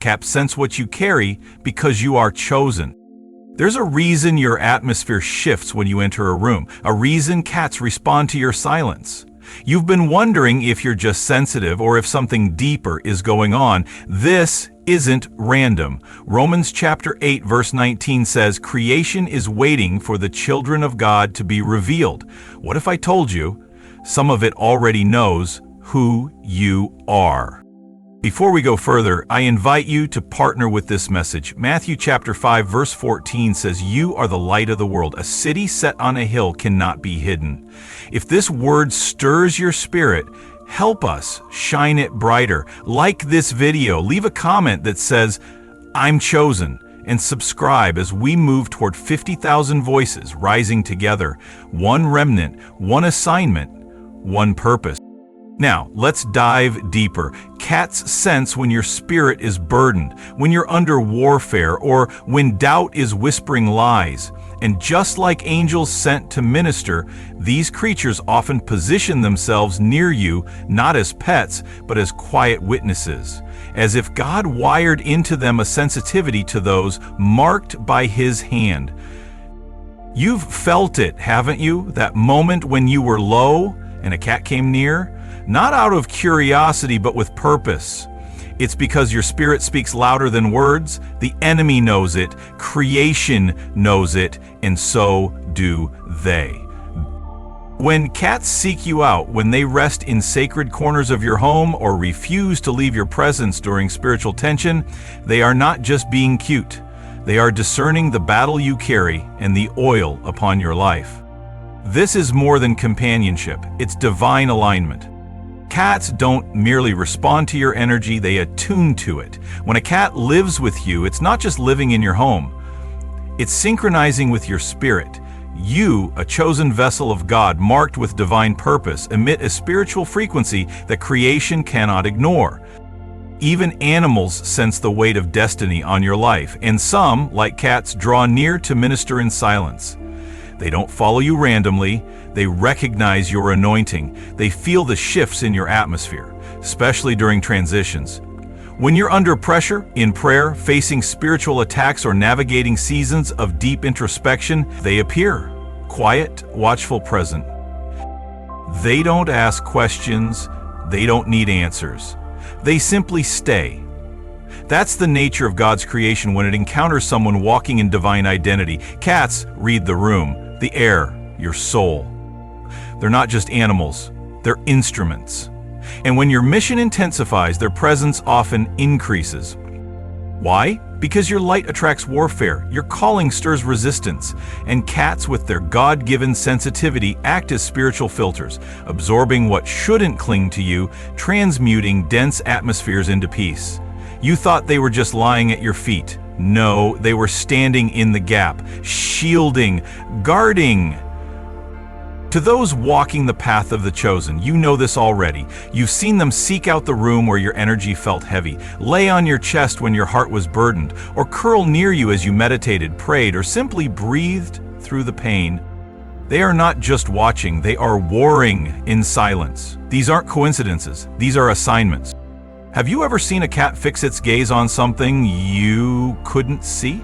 Cats sense what you carry because you are chosen. There's a reason your atmosphere shifts when you enter a room, a reason cats respond to your silence. You've been wondering if you're just sensitive or if something deeper is going on. This isn't random. Romans chapter 8 verse 19 says, "Creation is waiting for the children of God to be revealed." What if I told you some of it already knows who you are? Before we go further, I invite you to partner with this message. Matthew chapter 5 verse 14 says, "You are the light of the world. A city set on a hill cannot be hidden." If this word stirs your spirit, help us shine it brighter. Like this video, leave a comment that says, "I'm chosen," and subscribe as we move toward 50,000 voices rising together. One remnant, one assignment, one purpose. Now, let's dive deeper. Cats sense when your spirit is burdened, when you're under warfare, or when doubt is whispering lies. And just like angels sent to minister, these creatures often position themselves near you, not as pets, but as quiet witnesses, as if God wired into them a sensitivity to those marked by His hand. You've felt it, haven't you? That moment when you were low and a cat came near? Not out of curiosity, but with purpose. It's because your spirit speaks louder than words. The enemy knows it, creation knows it, and so do they. When cats seek you out, when they rest in sacred corners of your home or refuse to leave your presence during spiritual tension, they are not just being cute. They are discerning the battle you carry and the oil upon your life. This is more than companionship, it's divine alignment. Cats don't merely respond to your energy, they attune to it. When a cat lives with you, it's not just living in your home. It's synchronizing with your spirit. You, a chosen vessel of God, marked with divine purpose, emit a spiritual frequency that creation cannot ignore. Even animals sense the weight of destiny on your life, and some, like cats, draw near to minister in silence. They don't follow you randomly. They recognize your anointing. They feel the shifts in your atmosphere, especially during transitions. When you're under pressure, in prayer, facing spiritual attacks, or navigating seasons of deep introspection, they appear, quiet, watchful, present. They don't ask questions. They don't need answers. They simply stay. That's the nature of God's creation when it encounters someone walking in divine identity. Cats read the room, the air, your soul. They're not just animals, they're instruments. And when your mission intensifies, their presence often increases. Why? Because your light attracts warfare, your calling stirs resistance, and cats with their God-given sensitivity act as spiritual filters, absorbing what shouldn't cling to you, transmuting dense atmospheres into peace. You thought they were just lying at your feet. No, they were standing in the gap, shielding, guarding. To those walking the path of the chosen, you know this already. You've seen them seek out the room where your energy felt heavy, lay on your chest when your heart was burdened, or curl near you as you meditated, prayed, or simply breathed through the pain. They are not just watching, they are warring in silence. These aren't coincidences, these are assignments. Have you ever seen a cat fix its gaze on something you couldn't see?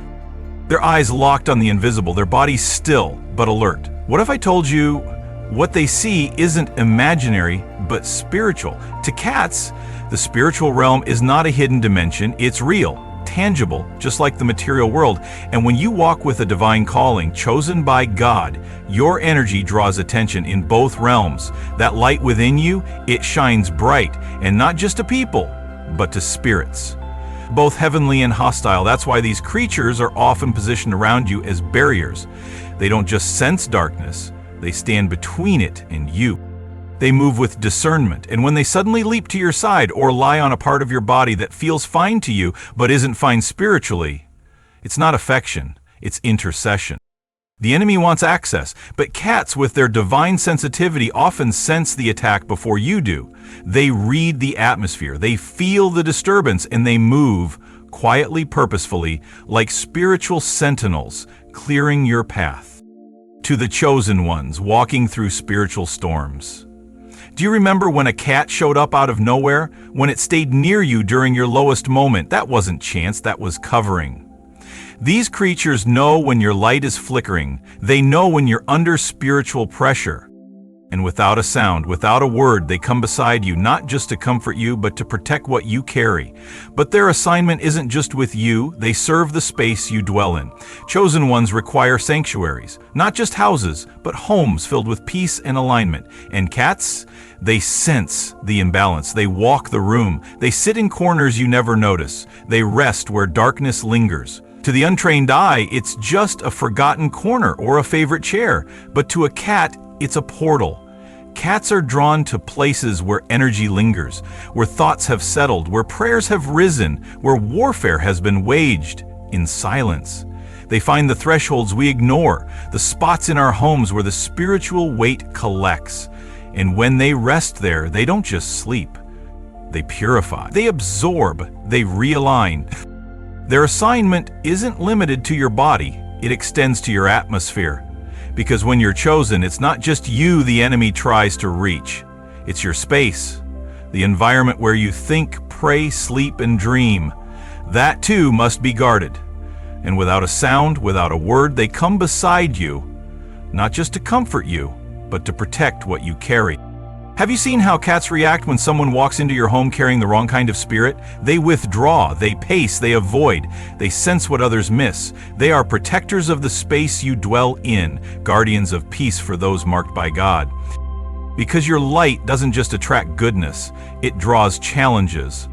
Their eyes locked on the invisible, their bodies still but alert. What if I told you what they see isn't imaginary but spiritual? To cats, the spiritual realm is not a hidden dimension, it's real, tangible, just like the material world. And when you walk with a divine calling, chosen by God, your energy draws attention in both realms. That light within you, it shines bright, and not just to people, but to spirits, both heavenly and hostile. That's why these creatures are often positioned around you as barriers. They don't just sense darkness, they stand between it and you. They move with discernment, and when they suddenly leap to your side or lie on a part of your body that feels fine to you but isn't fine spiritually, it's not affection, it's intercession. The enemy wants access, but cats with their divine sensitivity often sense the attack before you do. They read the atmosphere, they feel the disturbance, and they move quietly, purposefully, like spiritual sentinels, clearing your path. To the chosen ones walking through spiritual storms, Do you remember when a cat showed up out of nowhere? When it stayed near you during your lowest moment? That wasn't chance, that was covering. These creatures know when your light is flickering. They know when you're under spiritual pressure. And without a sound, without a word, they come beside you, not just to comfort you, but to protect what you carry. But their assignment isn't just with you, they serve the space you dwell in. Chosen ones require sanctuaries, not just houses, but homes filled with peace and alignment. And cats, they sense the imbalance. They walk the room. They sit in corners you never notice. They rest where darkness lingers. To the untrained eye, it's just a forgotten corner or a favorite chair. But to a cat, it's a portal. Cats are drawn to places where energy lingers, where thoughts have settled, where prayers have risen, where warfare has been waged in silence. They find the thresholds we ignore, the spots in our homes where the spiritual weight collects. And when they rest there, they don't just sleep. They purify. They absorb. They realign. Their assignment isn't limited to your body. It extends to your atmosphere. Because when you're chosen, it's not just you the enemy tries to reach. It's your space, the environment where you think, pray, sleep, and dream. That too must be guarded. And without a sound, without a word, they come beside you, not just to comfort you, but to protect what you carry. Have you seen how cats react when someone walks into your home carrying the wrong kind of spirit? They withdraw, they pace, they avoid, they sense what others miss. They are protectors of the space you dwell in, guardians of peace for those marked by God. Because your light doesn't just attract goodness, it draws challenges.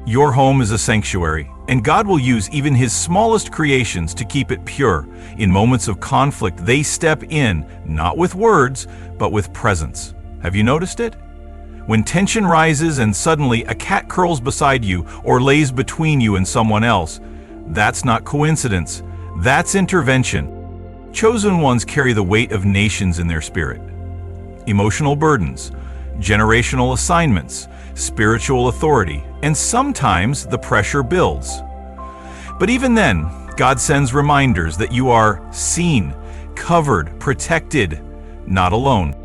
Your home is a sanctuary, and God will use even His smallest creations to keep it pure. In moments of conflict, they step in, not with words, but with presence. Have you noticed it? When tension rises and suddenly a cat curls beside you or lays between you and someone else, that's not coincidence. That's intervention. Chosen ones carry the weight of nations in their spirit. Emotional burdens, generational assignments, spiritual authority, and sometimes the pressure builds. But even then, God sends reminders that you are seen, covered, protected, not alone.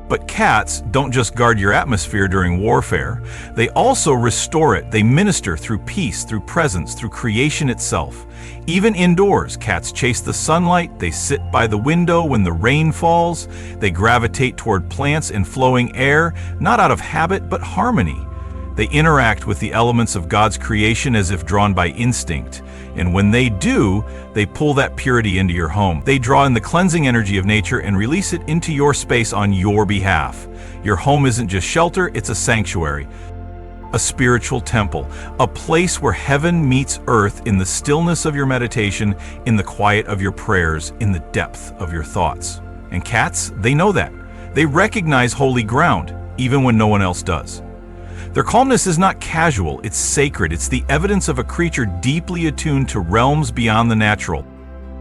But cats don't just guard your atmosphere during warfare. They also restore it. They minister through peace, through presence, through creation itself. Even indoors, cats chase the sunlight. They sit by the window when the rain falls. They gravitate toward plants and flowing air, not out of habit, but harmony. They interact with the elements of God's creation as if drawn by instinct. And when they do, they pull that purity into your home. They draw in the cleansing energy of nature and release it into your space on your behalf. Your home isn't just shelter, it's a sanctuary, a spiritual temple, a place where heaven meets earth in the stillness of your meditation, in the quiet of your prayers, in the depth of your thoughts. And cats, they know that. They recognize holy ground, even when no one else does. Their calmness is not casual, it's sacred. It's the evidence of a creature deeply attuned to realms beyond the natural.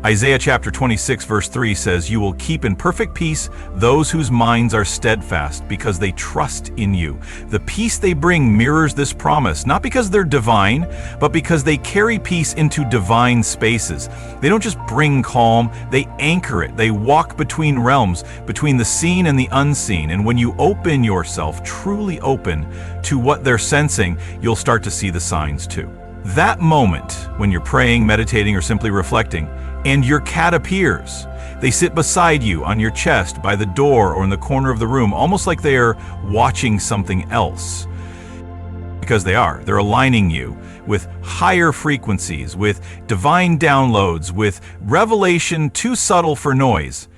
Isaiah chapter 26 verse 3 says, "You will keep in perfect peace those whose minds are steadfast because they trust in you." The peace they bring mirrors this promise, not because they're divine, but because they carry peace into divine spaces. They don't just bring calm, they anchor it. They walk between realms, between the seen and the unseen. And when you open yourself, truly open to what they're sensing, you'll start to see the signs too. That moment when you're praying, meditating, or simply reflecting, and your cat appears. They sit beside you on your chest, by the door, or in the corner of the room, almost like they are watching something else. Because they are. They're aligning you with higher frequencies, with divine downloads, with revelation too subtle for noise.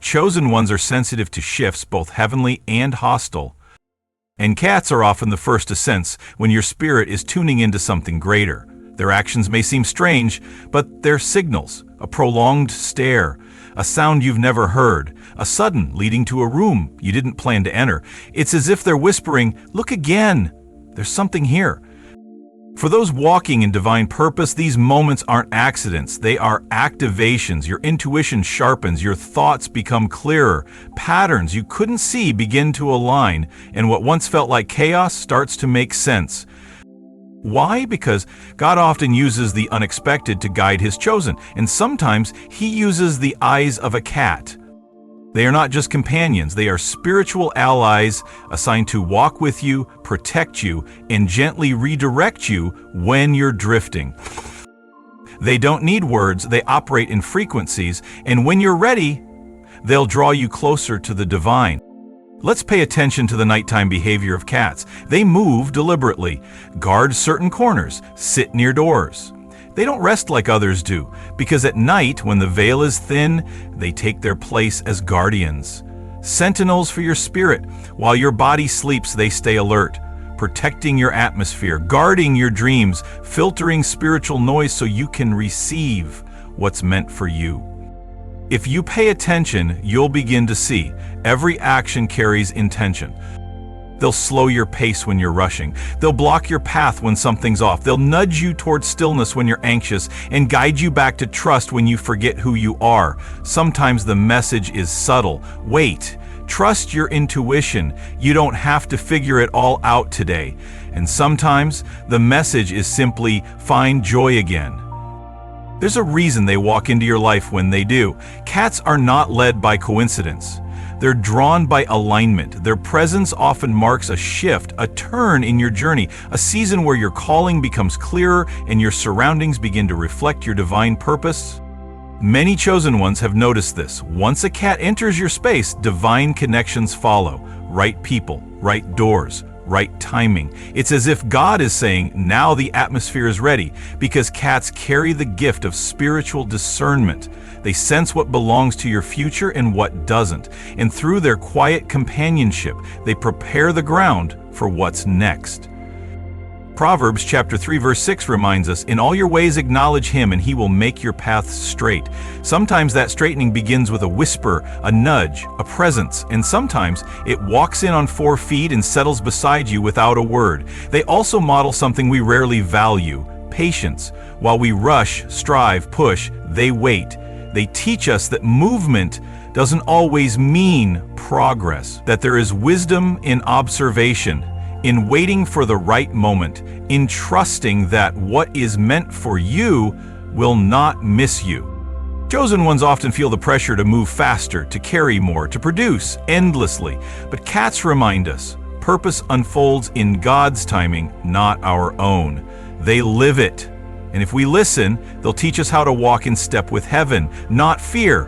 Chosen ones are sensitive to shifts, both heavenly and hostile. And cats are often the first to sense when your spirit is tuning into something greater. Their actions may seem strange, but they're signals, a prolonged stare, a sound you've never heard, a sudden leading to a room you didn't plan to enter. It's as if they're whispering, "Look again, there's something here." For those walking in divine purpose, these moments aren't accidents, they are activations. Your intuition sharpens, your thoughts become clearer, patterns you couldn't see begin to align, and what once felt like chaos starts to make sense. Why? Because God often uses the unexpected to guide His chosen, and sometimes He uses the eyes of a cat. They are not just companions, they are spiritual allies assigned to walk with you, protect you, and gently redirect you when you're drifting. They don't need words, they operate in frequencies, and when you're ready, they'll draw you closer to the divine. Let's pay attention to the nighttime behavior of cats. They move deliberately, guard certain corners, sit near doors. They don't rest like others do, because at night, when the veil is thin, they take their place as guardians. Sentinels for your spirit. While your body sleeps, they stay alert, protecting your atmosphere, guarding your dreams, filtering spiritual noise so you can receive what's meant for you. If you pay attention, you'll begin to see every action carries intention. They'll slow your pace when you're rushing. They'll block your path when something's off. They'll nudge you towards stillness when you're anxious and guide you back to trust when you forget who you are. Sometimes the message is subtle. Wait, trust your intuition. You don't have to figure it all out today. And sometimes the message is simply find joy again. There's a reason they walk into your life when they do. Cats are not led by coincidence. They're drawn by alignment. Their presence often marks a shift, a turn in your journey, a season where your calling becomes clearer and your surroundings begin to reflect your divine purpose. Many chosen ones have noticed this. Once a cat enters your space, divine connections follow. Right people, right doors, right timing. It's as if God is saying, now the atmosphere is ready, because cats carry the gift of spiritual discernment. They sense what belongs to your future and what doesn't. And through their quiet companionship, they prepare the ground for what's next. Proverbs chapter 3 verse 6 reminds us, in all your ways acknowledge him and he will make your paths straight. Sometimes that straightening begins with a whisper, a nudge, a presence, and sometimes it walks in on 4 feet and settles beside you without a word. They also model something we rarely value, patience. While we rush, strive, push, they wait. They teach us that movement doesn't always mean progress, that there is wisdom in observation, in waiting for the right moment, in trusting that what is meant for you will not miss you. Chosen ones often feel the pressure to move faster, to carry more, to produce endlessly. But cats remind us, purpose unfolds in God's timing, not our own. They live it. And if we listen, they'll teach us how to walk in step with heaven, not fear.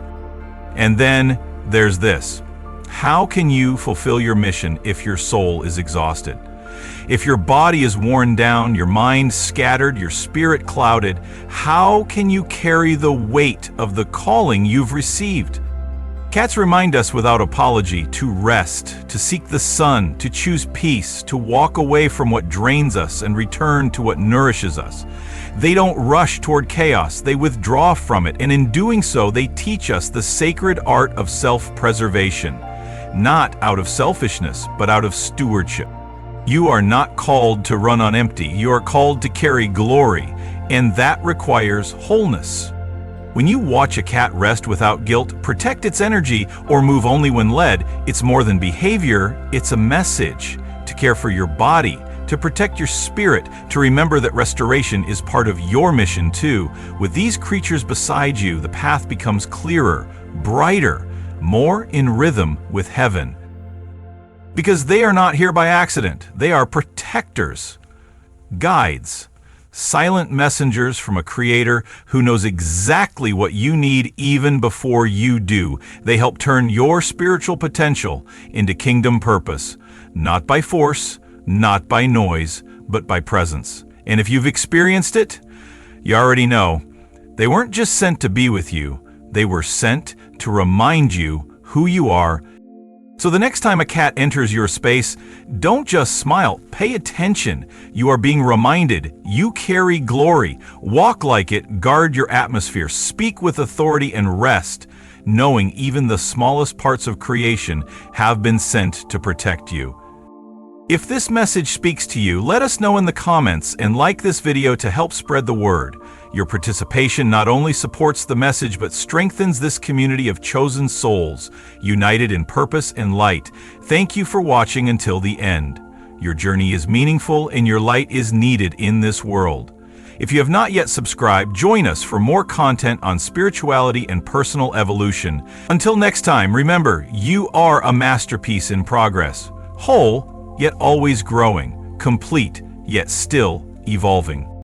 And then there's this. How can you fulfill your mission if your soul is exhausted? If your body is worn down, your mind scattered, your spirit clouded, how can you carry the weight of the calling you've received? Cats remind us without apology to rest, to seek the sun, to choose peace, to walk away from what drains us and return to what nourishes us. They don't rush toward chaos, they withdraw from it, and in doing so, they teach us the sacred art of self-preservation. Not out of selfishness, but out of stewardship. You are not called to run on empty, you are called to carry glory, and that requires wholeness. When you watch a cat rest without guilt, protect its energy, or move only when led, it's more than behavior, it's a message. To care for your body, to protect your spirit, to remember that restoration is part of your mission too. With these creatures beside you, the path becomes clearer, brighter, more in rhythm with heaven. Because they are not here by accident. They are protectors, guides, silent messengers from a creator who knows exactly what you need even before you do. They help turn your spiritual potential into kingdom purpose, not by force, not by noise, but by presence. And if you've experienced it, you already know. They weren't just sent to be with you, they were sent to remind you who you are. So the next time a cat enters your space, don't just smile, pay attention. You are being reminded, you carry glory. Walk like it, guard your atmosphere, speak with authority and rest, knowing even the smallest parts of creation have been sent to protect you. If this message speaks to you, let us know in the comments and like this video to help spread the word. Your participation not only supports the message but strengthens this community of chosen souls, united in purpose and light. Thank you for watching until the end. Your journey is meaningful and your light is needed in this world. If you have not yet subscribed, join us for more content on spirituality and personal evolution. Until next time, remember, you are a masterpiece in progress, whole, yet always growing, complete, yet still evolving.